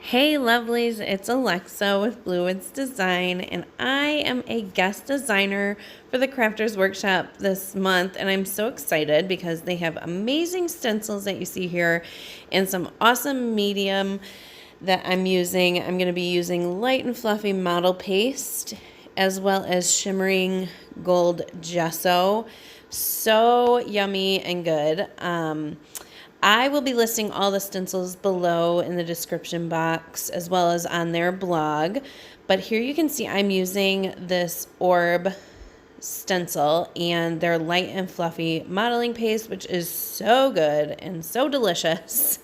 Hey lovelies, it's Alexa with Bluewoods Design, and I am a guest designer for the Crafters Workshop this month, and I'm so excited because they have amazing stencils that you see here and some awesome medium that I'm using. I'm going to be using light and fluffy model paste as well as shimmering gold gesso. So yummy and good. I will be listing all the stencils below in the description box as well as on their blog. But here you can see I'm using this Orb stencil and their light and fluffy modeling paste, which is so good and so delicious.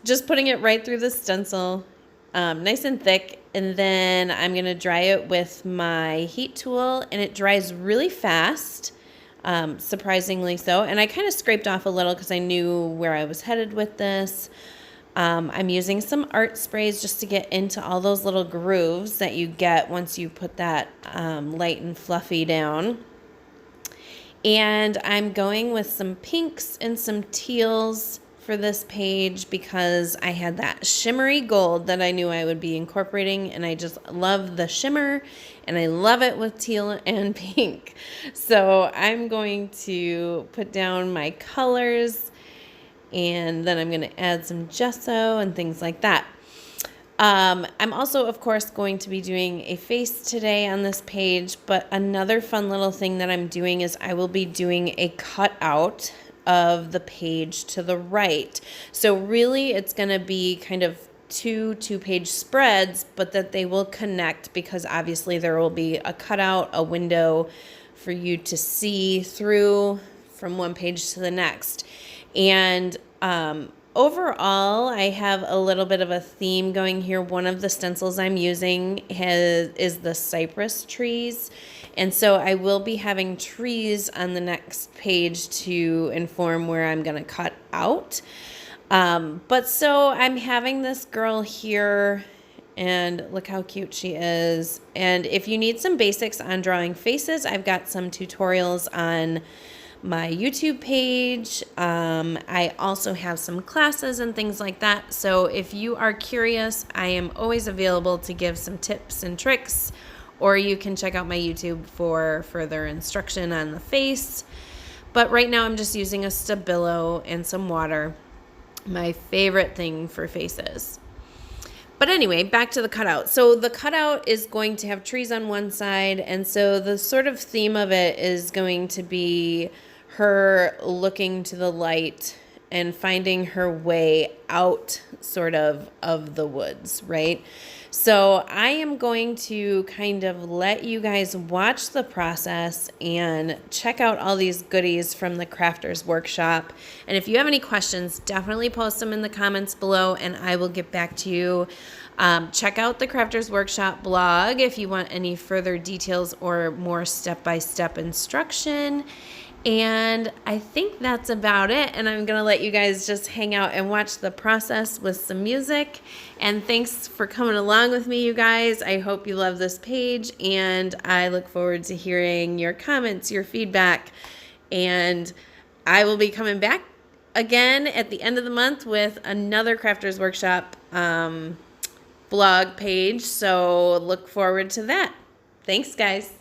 Just putting it right through the stencil, nice and thick. And then I'm going to dry it with my heat tool, and it dries really fast. Surprisingly so. And I kind of scraped off a little because I knew where I was headed with this. I'm using some art sprays just to get into all those little grooves that you get once you put that light and fluffy down. And I'm going with some pinks and some teals for this page because I had that shimmery gold that I knew I would be incorporating, and I just love the shimmer and I love it with teal and pink. So I'm going to put down my colors, and then I'm going to add some gesso and things like that. I'm also, of course, going to be doing a face today on this page, but another fun little thing that I'm doing is I will be doing a cutout of the page to the right. So really it's going to be kind of two-page spreads, but that they will connect because obviously there will be a cutout, a window for you to see through from one page to the next. And overall, I have a little bit of a theme going here. One of the stencils I'm using is the Cypress trees. And so I will be having trees on the next page to inform where I'm going to cut out. But so I'm having this girl here, and look how cute she is. And if you need some basics on drawing faces, I've got some tutorials on my YouTube page. I also have some classes and things like that. So if you are curious, I am always available to give some tips and tricks, or you can check out my YouTube for further instruction on the face. But right now I'm just using a Stabilo and some water, my favorite thing for faces. But anyway, back to the cutout. So the cutout is going to have trees on one side, and so the sort of theme of it is going to be her looking to the light and finding her way out sort of the woods, right? So I am going to kind of let you guys watch the process and check out all these goodies from the Crafters Workshop. And if you have any questions, definitely post them in the comments below and I will get back to you. Check out the Crafters Workshop blog if you want any further details or more step-by-step instruction. And I think that's about it. And I'm going to let you guys just hang out and watch the process with some music. And thanks for coming along with me, you guys. I hope you love this page. And I look forward to hearing your comments, your feedback. And I will be coming back again at the end of the month with another Crafters Workshop blog page. So look forward to that. Thanks, guys.